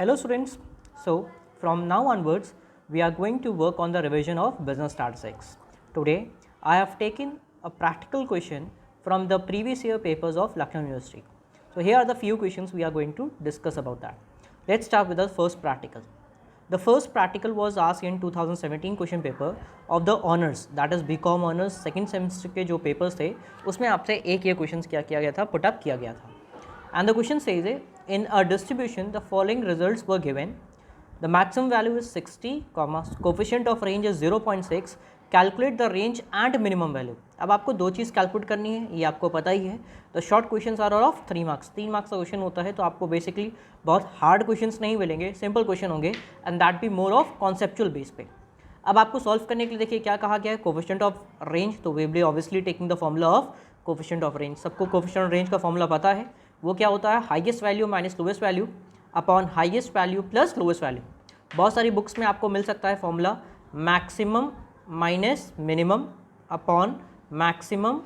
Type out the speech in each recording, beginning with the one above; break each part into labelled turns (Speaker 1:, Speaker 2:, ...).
Speaker 1: Hello students, so from now onwards we are going to work on the revision of business statistics. Today I have taken a practical question from the previous year papers of Lucknow University. So here are the few questions we are going to discuss about that. Let's start with the first practical. The first practical was asked in 2017 question paper of the honors, that is BCom honors second semester के जो papers थे उसमें आपसे एक ये questions क्या किया गया था, put up किया गया था. And the question says in a distribution the following results were given. The maximum value is 60, coefficient of range is 0.6. Calculate the range and minimum value. अब आपको दो चीज़ कैलकुलेट करनी है, ये आपको पता ही है. तो short questions are of 3 marks, 3 marks का क्वेश्चन होता है. तो आपको बेसिकली बहुत हार्ड क्वेश्चंस नहीं मिलेंगे, सिंपल क्वेश्चन होंगे and that be more of conceptual base पे. अब आपको सॉल्व करने के लिए देखिए क्या कहा गया है, कोफिशिएंट ऑफ रेंज. तो we will be obviously taking the formula of coefficient of range. सबको कोफिशिएंट ऑफ रेंज का फॉर्मूला पता है. वो क्या होता है, highest value minus lowest value upon highest value plus lowest value. बहुत सारी बुक्स में आपको मिल सकता है formula maximum minus minimum upon maximum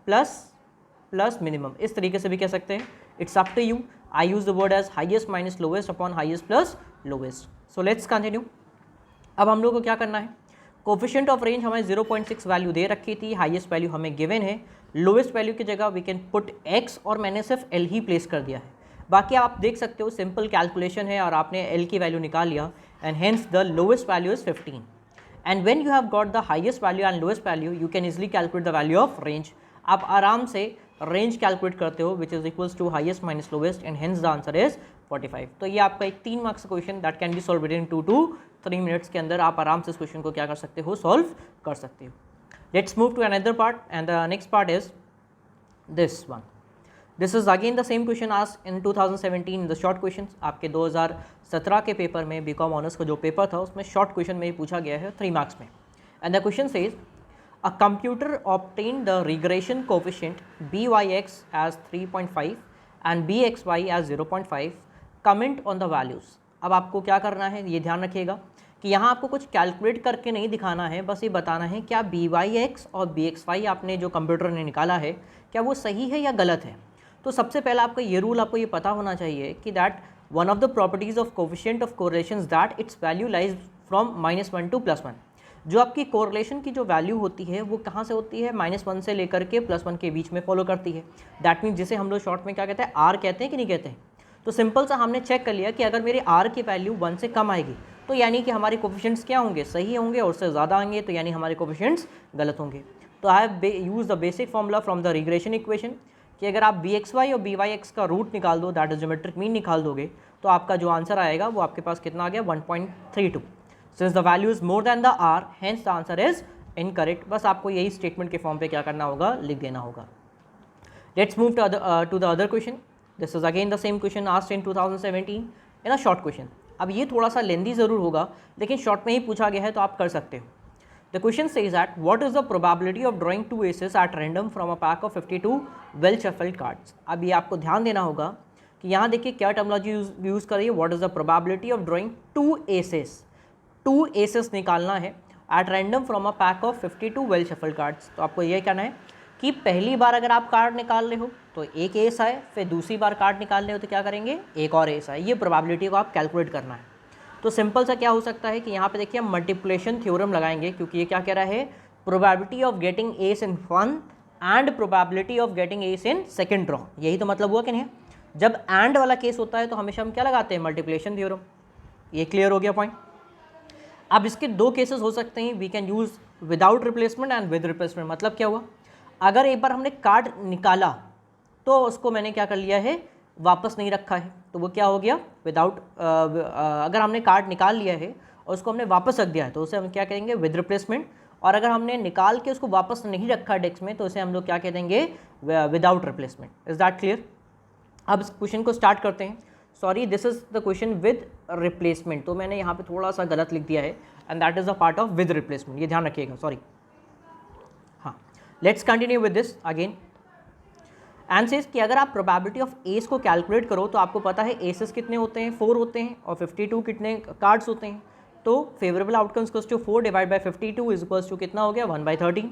Speaker 1: plus minimum. इस तरीके से भी कह सकते हैं. It's up to you. I use the word as highest minus lowest upon highest plus lowest. So let's continue. अब हम लोग को क्या करना है, कोफिशिएंट ऑफ रेंज हमें 0.6 वैल्यू दे रखी थी, हाईएस्ट वैल्यू हमें गिवन है. लोवेस्ट वैल्यू की जगह वी कैन पुट x और मैंने सिर्फ l ही प्लेस कर दिया है. बाकी आप देख सकते हो सिंपल कैलकुलेशन है और आपने l की वैल्यू निकाल लिया and hence the lowest value is 15. And when you have got the highest value and lowest value you can easily calculate the value of range. आप आराम से रेंज कैलकुलेट करते हो which is equals to highest minus lowest and hence the answer is 45. तो ये आपका एक 3 marks का question that can be solve with in 2 to 3 minutes के अंदर. आप आराम से इस क्वेश्चन को क्या कर सकते हो, सॉल्व कर सकते हो. Let's move to another part and the next part is this one. This is again the same question asked in 2017 the short questions. आपके 2017 के पेपर में बीकॉम ऑनर्स का जो पेपर था उसमें शॉर्ट क्वेश्चन में पूछा गया है 3 मार्क्स में. And the question says a computer obtain the regression coefficient byx as 3.5 and bxy as 0.5. Comment on the values. अब आपको क्या करना है, ये ध्यान रखिएगा कि यहाँ आपको कुछ कैलकुलेट करके नहीं दिखाना है, बस ये बताना है क्या byx और bxy आपने जो कंप्यूटर ने निकाला है क्या वो सही है या गलत है. तो सबसे पहला आपका ये रूल आपको ये पता होना चाहिए कि that one of the properties of coefficient of correlations that it's value lies from -1 to +1. जो आपकी कोरिलेशन की जो वैल्यू होती है वो कहाँ से होती है, -1 से लेकर के +1 के बीच में फॉलो करती है. दैट मीन्स जिसे हम लोग शॉर्ट में क्या कहते हैं, आर कहते हैं कि नहीं कहते हैं. तो सिंपल सा हमने चेक कर लिया कि अगर मेरी आर की वैल्यू 1 से कम आएगी तो यानी कि हमारे कोफिशिएंट्स क्या होंगे, सही होंगे, और उससे ज़्यादा आएंगे तो यानी हमारे कोफिशिएंट्स गलत होंगे. तो I have use the basic formula from the regression equation कि अगर आप bxy और byx का रूट निकाल दो, दैट इज ज्योमेट्रिक मीन निकाल दोगे, तो आपका जो आंसर आएगा वो आपके पास कितना आ गया, 1.32. Since the value is more than the R hence the answer is incorrect. बस आपको यही स्टेटमेंट के फॉर्म पे क्या करना होगा, लिख देना होगा. Let's move to the other question. This is again the same question asked in 2017 in a short question. अब ये थोड़ा सा लेंदी ज़रूर होगा लेकिन शॉर्ट में ही पूछा गया है तो आप कर सकते हो. The question says that what is the probability of drawing 2 aces at random from a pack of 52 well shuffled cards. अब ये आपको ध्यान देना होगा कि यहाँ देखिए क्या टर्मोलॉजी यूज़ कर रही है, what is the probability of drawing 2 aces. 2 aces निकालना है at random from a pack of 52 well shuffled cards. तो आपको ये कहना है कि पहली बार अगर आप कार्ड निकाल रहे हो तो एक एस आए, फिर दूसरी बार कार्ड निकाल रहे हो तो क्या करेंगे, एक और एस आए. ये प्रोबेबिलिटी को आप कैलकुलेट करना है. तो सिंपल सा क्या हो सकता है कि यहाँ पे देखिए हम मल्टीप्लिकेशन थ्योरम लगाएंगे क्योंकि ये क्या कह रहा है, probability of getting S in one and probability of getting S in second draw. यही तो मतलब हुआ कि नहीं. जब एंड वाला केस होता है तो हमेशा हम क्या लगाते हैं, मल्टीप्लिकेशन थ्योरम. ये क्लियर हो गया पॉइंट. अब इसके 2 केसेस हो सकते हैं, we can use without replacement and with replacement. मतलब क्या हुआ, अगर एक बार हमने कार्ड निकाला तो उसको मैंने क्या कर लिया है, वापस नहीं रखा है, तो वो क्या हो गया, विदाउट. अगर हमने कार्ड निकाल लिया है और उसको हमने वापस रख दिया है तो उसे हम क्या कहेंगे, विद रिप्लेसमेंट. और अगर हमने निकाल के उसको वापस नहीं रखा डेस्क में तो उसे हम लोग क्या कह देंगे, without replacement. Is that clear. अब इस क्वेश्चन को स्टार्ट करते हैं. Sorry, this is the question with replacement, तो मैंने यहाँ पे थोड़ा सा गलत लिख दिया है and that is a part of with replacement. ये ध्यान रखिएगा, सॉरी. हाँ, let's continue with this again. And says कि अगर आप प्रोबेबिलिटी ऑफ एस को कैलकुलेट करो तो आपको पता है एसेस कितने होते हैं, 4 होते हैं, और 52 कितने कार्ड्स होते हैं. तो favourable outcomes equals to 4 divide by 52 is equals to कितना हो गया, 1/13.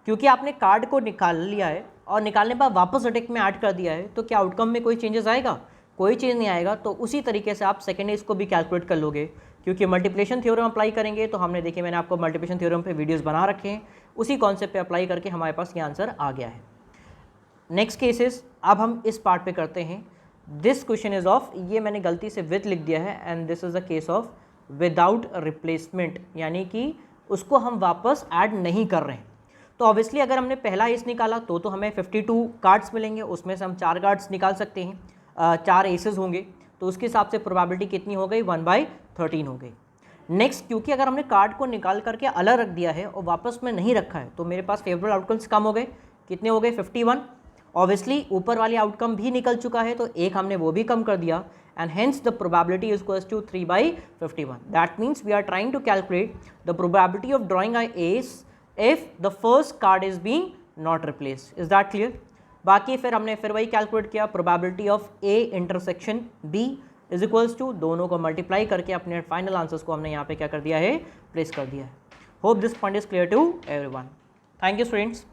Speaker 1: क्योंकि आपने कार्ड को निकाल लिया है और निकालने पर वापस अटैक में ऐड कर दिया है तो क्या आउटकम में कोई चेंजेस आएगा, कोई चीज़ नहीं आएगा तो उसी तरीके से आप सेकेंड एज को भी कैलकुलेट कर लोगे, क्योंकि मल्टीप्लिकेशन थ्योरम अप्लाई करेंगे तो हमने देखिए मैंने आपको मल्टीप्लिकेशन थ्योरम पे वीडियोस बना रखे हैं, उसी कॉन्सेप्ट पे अप्लाई करके हमारे पास ये आंसर आ गया है। नेक्स्ट केसेस अब हम इस पार्ट पे करते हैं। दिस क्वेश्चन इज ऑफ, ये मैंने गलती से विद लिख दिया है and this is a case of without replacement, यानी कि उसको हम वापस ऐड नहीं कर रहे हैं। तो ऑब्वियसली अगर हमने पहला एस निकाला तो हमें 52 कार्ड्स मिलेंगे, उसमें से हम 4 कार्ड्स निकाल सकते हैं, 4 एसेस होंगे, तो उसके हिसाब से प्रोबेबिलिटी कितनी हो गई 1/13 हो गई। नेक्स्ट, क्योंकि अगर हमने कार्ड को निकाल करके अलग रख दिया है और वापस में नहीं रखा है तो मेरे पास फेवरेबल आउटकम्स कम हो गए, कितने हो गए 51। ऑब्वियसली ऊपर वाले आउटकम भी निकल चुका है तो एक हमने वो भी कम कर दिया and hence the probability is equals to 3/51. That means we are trying to calculate the probability of drawing a ace if the first card is being not replaced. Is that clear? बाकी फिर हमने फिर वही calculate किया, probability of A intersection B is equals to, दोनों को multiply करके अपने फाइनल आंसर्स को हमने यहाँ पे क्या कर दिया है, प्लेस कर दिया है। Hope this point is clear to everyone. Thank you students.